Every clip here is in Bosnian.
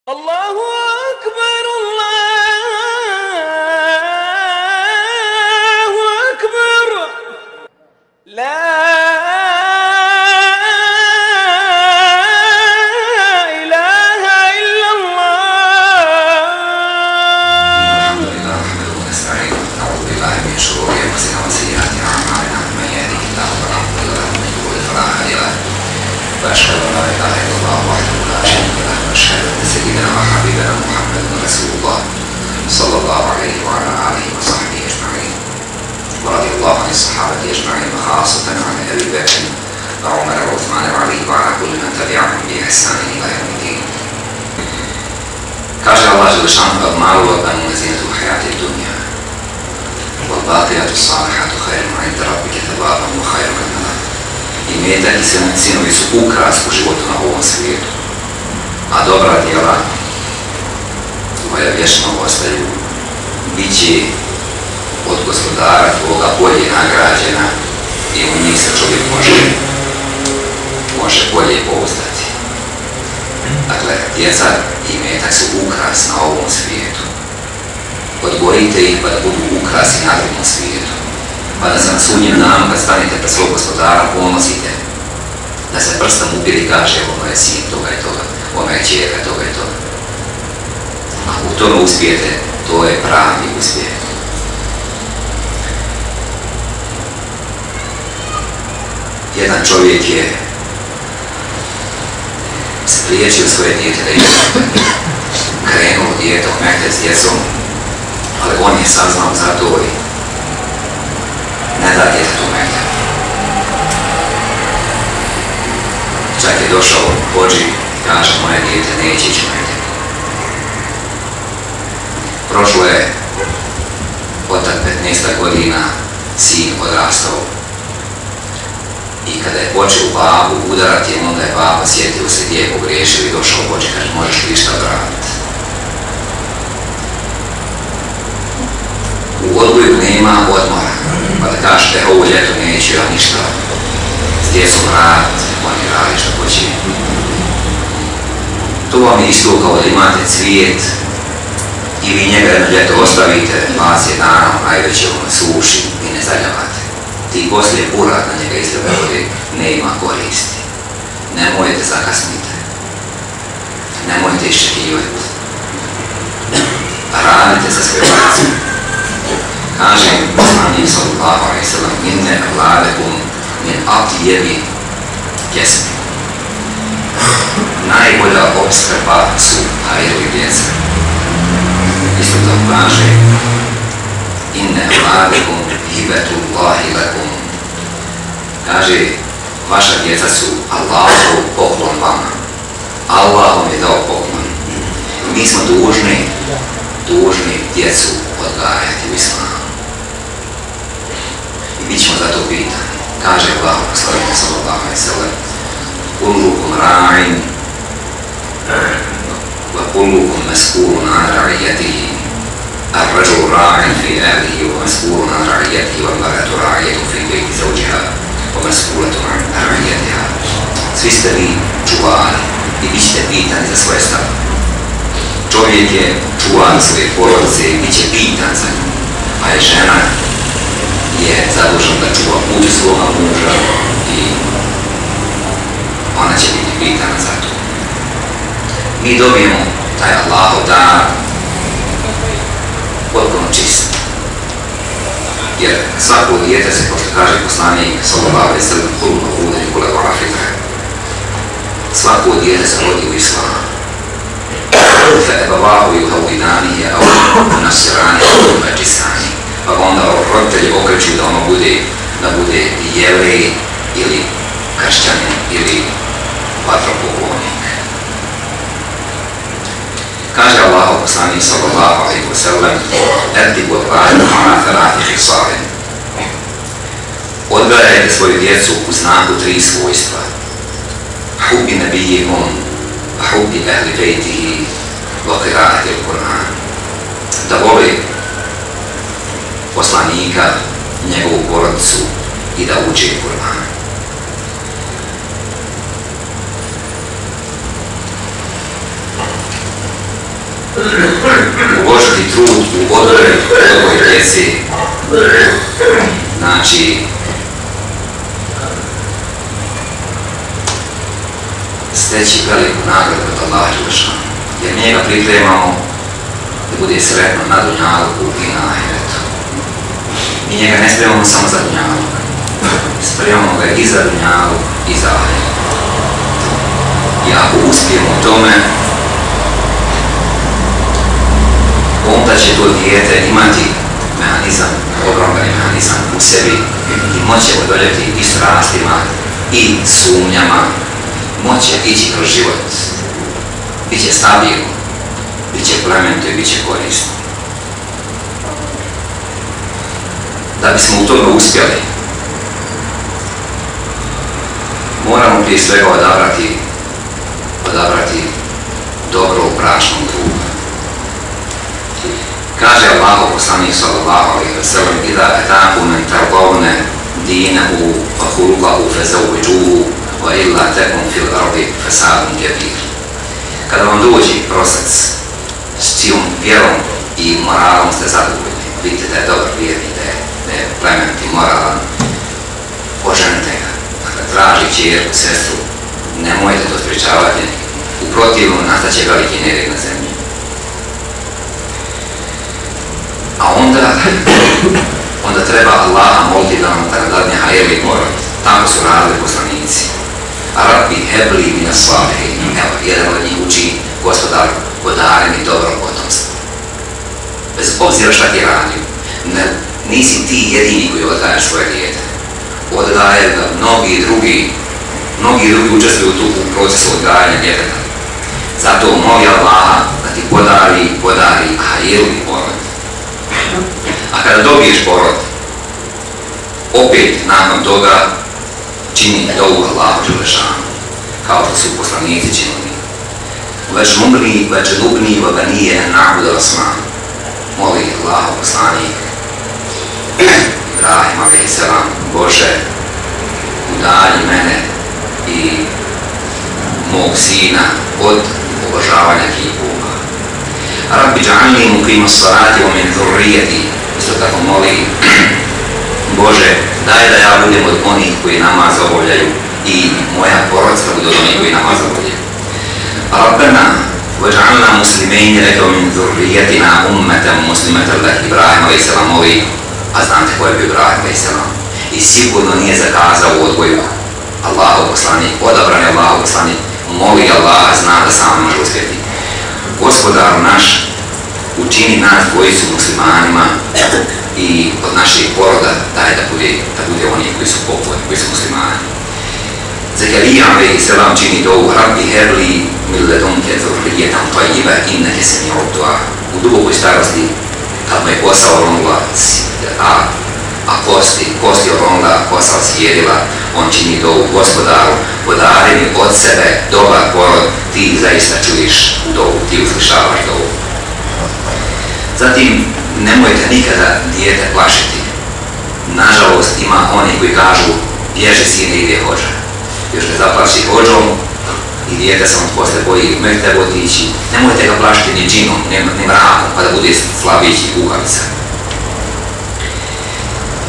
الله أكبر الله أكبر لا إله إلا الله. الحمد لله نحمده ونستعينه ونعوذ بالله من شرور أنفسنا وسيئات أعمالنا من يهده الله فلا مضل له ومن يضلل فلا هادي له وأشهد أن لا إله إلا الله وحده لا شريك له وأشهد أن سيدنا وحبيبنا محمد رسول الله صلى الله عليه وعلى آله وصحبه أجمعين ورضي الله عن الصحابة أجمعين وخاصة عن أبي بكر وعمر وعثمان وعلي وعلى كل من تبعهم بإحسان إلى يوم الدين. Kaže Allah Želešanu المال والبنون زينة الحياة الدنيا والباقيات الصالحات خير عند ربك ثوابا وخير أملا. Imetak i sinovi su ukras u životu na ovom svijetu, a dobra djela koja vječno ostaju bit će od gospodara tvoga bolje nagrađena i u njih se čovjek može bolje pouzdati. Dakle, djeca i imetak su ukras na ovom svijetu. Odgojite ih pa da budu ukrasi na drugom svijetu. Pa da se na sudnjem danu kad stanete pred svog gospodara ponosite, da se prstom upiri i kaže ono je sin toga i toga, ono je ćerka toga i toga. Ako u tome uspijete, to je pravi uspjeh. Jedan čovjek je spriječio svoje dijete da ide krenuo dijete u mehte s djecom, ali on je saznao za to i ne da djetetu mehte. Čak je došao hođi i kaže moje dijete neće ići mehte. Prošlo je od tak 15 godina, sin odrastao. I kada je počeo babu udarati, onda je baba sjetio se gdje je pogriješio i došao hođi, kaže možeš li šta odraditi. U odgoju nema odmora, pa da kažete ovo ljeto neću ja ništa s djecom raditi, oni radi što hoće. To vam je isto kao da imate cvijet i vi njega jedno ljeto ostavite, 20 dana najveće na suši i ne zaljavate. Ti poslije burat na njega izgledali, ne ima koristi. Nemojte zakasnite. Nemojte iščekivati. Radite sa svojom djecom. Kaže poslanik sallallahu alejhi ve sellem inne avladekum min atyibi kesbi. Najbolja opskrba su hajrovi djeca. Isto tako kaže inne avladekum hibetullahi lakum. Kaže vaša djeca su Allahov poklon vama. Allah vam je dao poklon. Mi smo dužni djecu odgajati u islamu. I bit ćemo za to pitani. Kaže Allah poslanik sallallahu alejhi ve sellem kullukum ra'in wa kullukum mas'ulun an ra'iyatihi. الرجل راع في أهله ومسؤول عن رعيته والمرأة راعية في بيت زوجها ومسؤولة عن رعيتها. Svi ste vi čuvari i bit ćete pitani za svoje stave. Čovjek je čuvar svoje porodice i bit će pitan za nju, a je žena je zadužena da čuva kuću svoga muža i ona će biti pitana za to. Mi dobijemo taj Allahov dar potpuno čist. Jer svako dijete se, kao što kaže poslanik sallallahu alejhi ve sellem, kullu mawludin yuladu ala fitra. Svako dijete se rodi u islamu. Fa abawahu yuhawwidanihi aw yunassiranihi aw yumajjisanihi. Pa onda roditelji okreću da bude jevrej ili kršćanin ili vatropoklonik. Kaže Allah poslanik sallallahu alejhi ve sellem edibu al-ghaib ala thalathi khisalin. Odgajajte svoju djecu u znaku 3 svojstva. Hubbi nabijikum, hubbi ahli bejtihi, wa qira'ati al-Qur'an. Da vole poslanika, njegovu porodicu i da uče Kur'an. uložiti trud u odgoj djeci, znači steći veliku nagradu od Allaha dželešanu, jer njega pripremamo da bude sretno na dunjaluku i na ahiretu. Mi njega ne spremamo samo za dunjaluk, spremamo ga i za dunjaluk i za ahiretu. I ako uspijemo u tome, onda će to dijete imati mehanizam, obrambeni mehanizam u sebi i moće odoljeti i strastima i sumnjama, moće ići kroz život, bit će stabilno, bit će plemenito i bit će korisno. Da bismo u tome uspjeli, moramo prije svega odabrati dobro u bračnom drugu. Kaže Allahov poslanik sallallahu alejhi ve sellem: "Idha ataakum man tardawna dinahu wa khuluquhu fazawwijuhu wa illa takun fil ardi fasadun kabir." Kada vam dođe prosac s čijom vjerom i moralom ste zadovoljni, vidite da je dobar vjernik, da je plemenit i moralan, oženite ga. Dakle, traži ćerku, sestru, nemojte to sprečavati, u protivnom nastaće veliki nered na zemlji. A onda treba Allaha moliti da nam dadne hajr i porod. Tako su radili poslanici. Rabbi hebli mina salihin. Evo, jedan od njih uči: Gospodar, podari mi dobro potomstvo. Bez obzira šta ti radio, nisi ti jedini koji odgajaš svoje dijete. Odgaje ga mnogi drugi učestvuju u procesu odgajanja djeteta. Zato moli Allaha da ti podari hajr i porod. A kada dobiješ porod, opet nakon toga čini dovu Allahu dželešanu, kao što su poslanici činili. Vežmumri, veđedubni, vaganije, na'budu asman. Moli Allahu poslanik Ibrahim alejhi selam: Bože, udalji mene i mog sina od obožavanja kipova. Rabbi dža'alni muqima s-salati wa min dhurrijati. Isto tako moli: Bože, daj da ja budem od onih koji namaz obavljaju i moja porodstva bude od onih koji namaz obavljaju. Rabbana vaj'alna muslimin laka wa min dhurriyatina ummatan muslimatan lak. Ibrahim alejhi selam moli, a znate ko je bio Ibrahim alejhi selam? I sigurno nije zakazao u odgoju. Allahov poslanik, odabran je Allahov poslanik, moli Allaha, zna da sam može uspjeti. Gospodaru naš, učini nas dvojicu muslimanima i od naših poroda daj da bude oni koji su pokorni, koji su muslimani. Zakarija alejhi selam čini dovu: Rabbi hebli min ledunke dhurrijetan tajyiba inneke semi'ud du'a. U dubokoj starosti, kad mu je kosa oronula, a kosti oronula, kosa osjedila, on čini dovu: Gospodaru, podari mi od sebe dobar porod, ti zaista čuješ dovu, ti uslišavaš dovu. Zatim, nemojte nikada dijete plašiti. Nažalost, ima oni koji kažu: bježi sine, ide hođa. Još ne zaplaši hođom i dijete se on posle boji mrtve otići. Nemojte ga plašiti ni džinom, ni mrakom, pa da bude slabić i kukavica.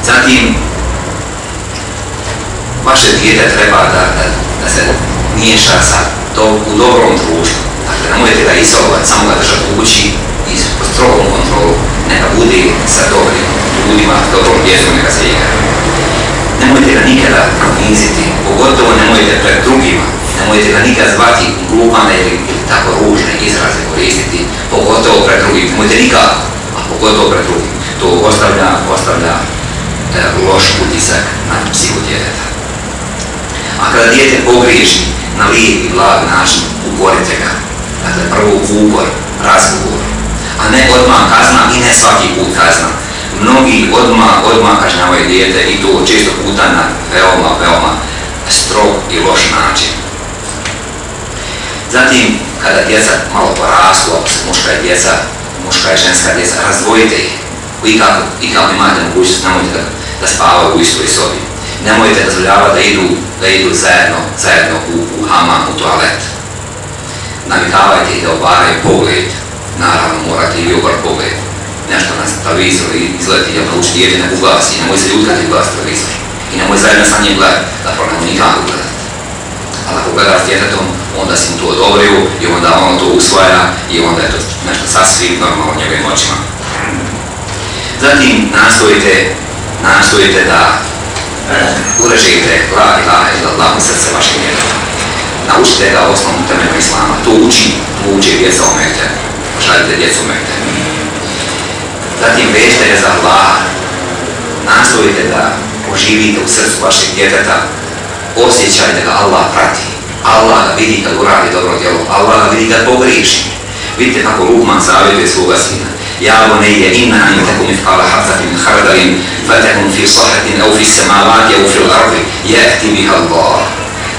Zatim, vaše dijete treba da se miješa u dobrom društvu. Dakle, nemojte ga isolovati, samo ga držati u kući i pod strogom kontrolu. Neka bude sa dobrim ljudima, dobrom djecom, neka se igra. Nemojte ga nikada poniziti, pogotovo nemojte pred drugima. Nemojte ga nikad zvati glupane ili tako ružne izraze koristiti, pogotovo pred drugim. Nemojte nikako, a pogotovo pred drugim. To ostavlja loš utisak na psihu djeteta. A kada dijete pogriješi na lijep i blag način, ukorite ga. Dakle, prvo ukor, razgovor, a ne odmah kazna i ne svaki put kazna. Mnogi odmah kažnjavaju dijete i to često puta na veoma strog i loš način. Zatim, kada djeca malo porastu, ako se muška i ženska djeca, razdvojite ih. I kako imate mogućnost, nemojte da spavaju u istoj sobi. Nemojte dozvoljavati da idu zajedno u hamam, u toalet. Navikavajte ih da obaraju pogled, naravno televizor i izgledi, ja nauči dijete nek ugasi, nemoj se ljudkati i ugasi televizor. I nemoj zajedno sa njim gledati, zapravo nemoj nikako gledati. Ali ako gledaš s djetetom, onda si mu to odobrio i onda ono to usvaja i onda je to nešto sasvim normalno njegovim očima. Zatim nastojite da urežite la ilaha illallah u srce vašeg djeteta. Naučite ga osnovnom temelju islama. To uči djeca u mektebu. Pošaljite djecu u mektebu. Zatim vežite ga za Allaha. Nastojite da oživite u srcu vašeg djeteta osjećaj da ga Allah prati. Allah ga vidi kad uradi dobro djelo. Allah ga vidi kad pogriješi. Vidite kako Lukman savjetuje svoga sina. Ja bunayya innaha in takum mithqala habatin min khardalin fatakun fi sahatin aw fi samawati aw fi al-ardi ya'ti biha Allah.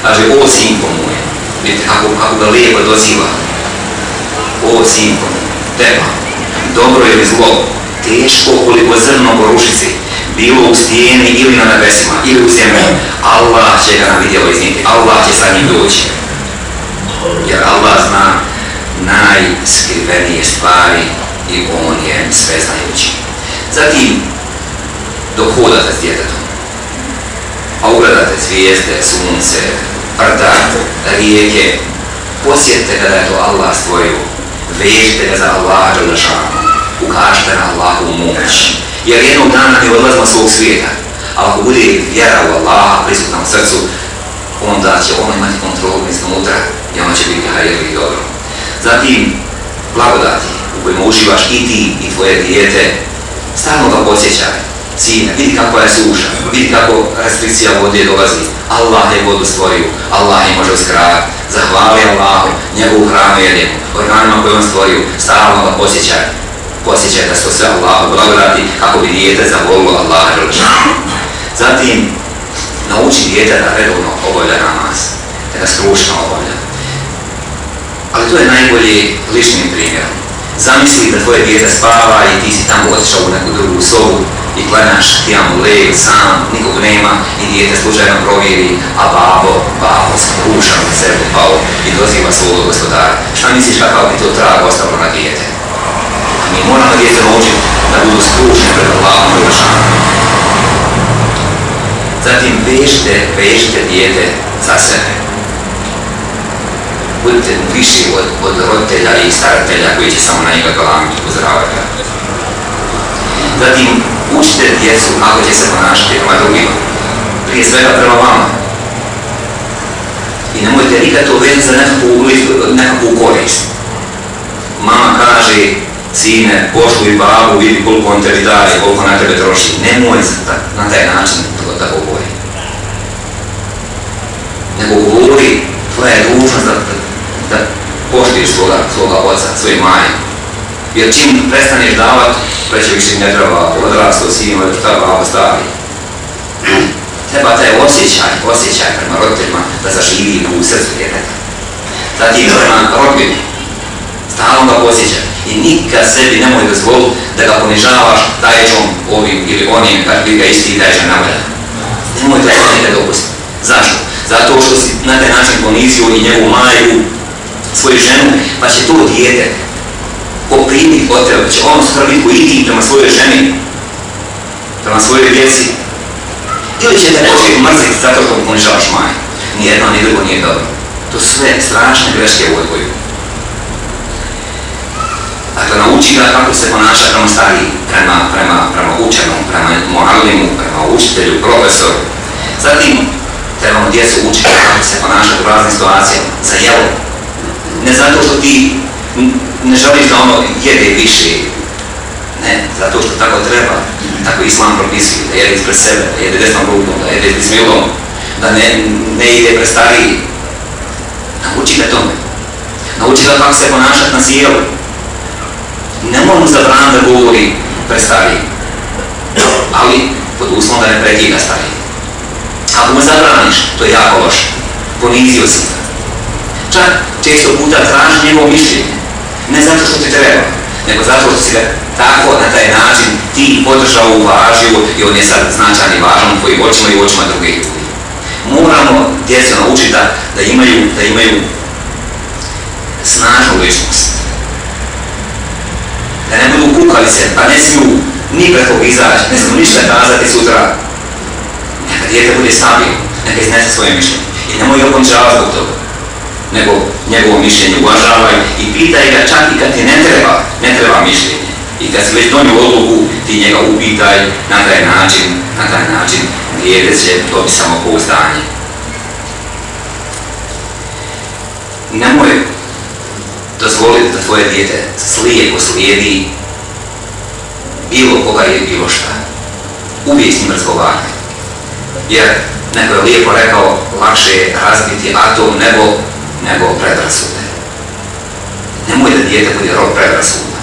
Kaže, o sinko moj, vidite kako ga lijepo doziva. O sinko moj, tema, dobro ili zlo, teško koliko zrno po rušici, bilo u stijeni ili na nebesima, ili u zemlji, Allah će ga na vidjelo iznijeti, Allah će sa njim doći. Jer Allah zna najskrivenije stvari i on je sveznajući. Zatim, dok hodate s djetetom, a ugledate zvijezde, sunce, brda, rijeke, posjetite ga da je to Allah stvorio, vežite ga za Allaha dželešanu, ukažite na Allahovu moć. Jer jednog dana mi odlazimo svog svijeta, ali ako bude vjera u Allaha prisutna u srcu, onda će on imati kontrolu iznutra i ona će biti hajr i dobro. Zatim, blagodati u kojima uživaš i ti i tvoje dijete, stalno ga podsjećaj. Sine, vidi kako je suša, vidi kako restrikcija vode dolazi. Allah je vodu stvorio, Allah je može uskratiti. Zahvali Allahu, njegovu hranu jedemo, organima koje on stvorio, stalno ga podsjećaj. Podsjećaj da su sve Allahu blagodati kako bi dijete zavolilo Allaha dželešanu. Zatim, nauči dijete da redovno obavlja namaz, da ga stručno obavlja. Ali to je najbolji ličnim primjerom. Zamisli da tvoje dijete spava i ti si tamo otišao u neku drugu sobu i klanjaš kijamu lejl sam, nikog nema i dijete slučajno provjeri, a babo se rušao na sebe pao i doziva svog gospodara. Šta misliš kakav bi to trag ostavilo na dijete? Mi moramo dijete naučiti da budu skrušni pred Allahom dželešanu. Zatim vežite dijete za sebe. Budite viši od roditelja i staratelja koji će samo na njega galamiti upozoravati. Zatim, učite djecu kako će se ponašati prema drugima. Prije svega prema vama. I nemojte nikad to vezati za nekakvu korist. Mama kaže, sine, poštuj babu, vidi koliko on tebi daje, koliko na tebe troši. Nemoj na taj način to tako govori. Nego govori, tvoja je dužnost da poštuješ svoga oca, svoje maje. Jer čim prestaneš davat, već više ne treba odrasto sinu, da šta babo stavi. Treba taj osjećaj prema roditeljima da zaživi u srcu djeteta. Zatim prema rodbini, stalno ga posjećaj i nikad sebi nemoj dozvoliti da ga ponižavaš dajećom ovim ili onim, kad bi ga isti dajeća navalja. Nemoj to nikad dopustiti. Zašto? Zato što si na taj način ponizio i njegovu majku, svoju ženu, pa će to dijete poprimiti od tebe, će on skrbiti koji ti prema svojoj ženi, prema svojoj djeci. Ili će te početi mrziti zato što ponižavaš majku. Nijedno, ni drugo nije dobro. To su sve strašne greške u odgoju. Dakle, nauči ga kako se ponaša prema stariji, prema učenom, prema muallimu, prema učitelju, profesoru. Zatim, trebamo djecu učiti kako se ponašati u raznim situacijama, za jelo. Ne zato što ti ne želiš da ono jede više, ne, zato što tako treba, tako Islam propisuje, da jede ispred sebe, da jede desnom rukom, da jede bismilom, da ne ide pred stariji. Nauči ga tome. Nauči ga kako se ponašati na sjelu. Ne mogu zabraniti da govori pred stariji, ali pod uslovom da ne prekida stariji. Ako mu zabraniš, to je jako loše. Ponizio si. Čak često puta tražiš njegovo mišljenje. Ne zato što ti treba, nego zato što si ga tako na taj način ti podržao, uvažio i on je sad značajan i važan u tvojim očima i u očima drugih ljudi. Moramo djecu naučiti da imaju snažnu ličnost. Da ne budu kukalice, pa ne smiju ni pred kog izaći, ne smije ništa kazati sutra. Neka dijete bude stabilno, neka iznese svoje mišljenje. I nemoj ga ponižavati zbog toga, nego njegovo mišljenje uvažavaj i pitaj ga čak i kad ti ne treba mišljenje. I kad si već donio odluku, ti njega upitaj na taj način dijete će dobiti samopouzdanje. Nemoj dozvoliti da tvoje dijete slijepo slijedi bilo koga ili bilo šta. Uvijek s njim razgovaraj. Jer neko je lijepo rekao, lakše je razbiti atom nego predrasude. Nemoj da dijete bude rob predrasuda.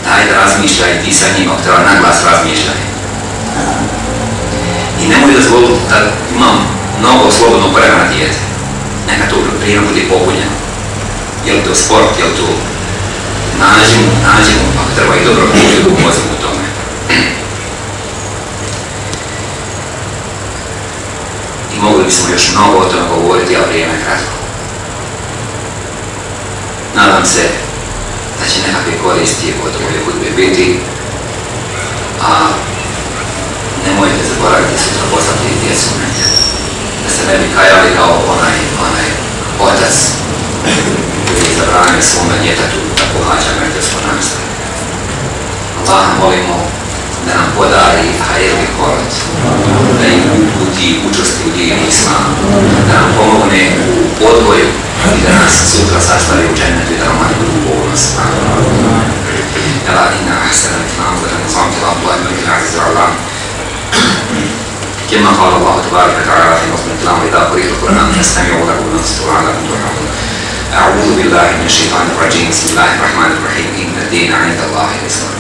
Daj da razmišljaj ti sa njim, ako treba naglas razmišljaj. I nemoj dozvoliti da imam mnogo slobodnog vremena dijete. Neka to vrijeme bude popunjeno. Je li to sport, je li to nađi mu, ako treba i dobro pomozimo u tome. I mogli bismo još mnogo o tome govoriti, a vrijeme je kratko. Nadam se da će nekakve koristi od ove hudbe biti, a nemojte zaboraviti sutra poslati djecu negdje. Da se ne bi kajali kao onaj otac koji je zabranio svome djetetu da pohađa medresko nastavu. Allaha molimo da nam podari hajrli korot, da ih uputi učvrsti u dini islamu, da nam pomogne u odgoju i da nas sutra sastavi u džennetu i da nam budu ponos. Ela inna ahsana al-kalam wa nizam Allah al-malik al-aziz al-alam. كما قال الله تبارك وتعالى في نظم الكلام إذا قرئ القرآن فاستمعوا له وانصتوا لعلكم ترحمون. أعوذ بالله من الشيطان الرجيم. بسم الله الرحمن الرحيم. إن الدين عند الله الإسلام.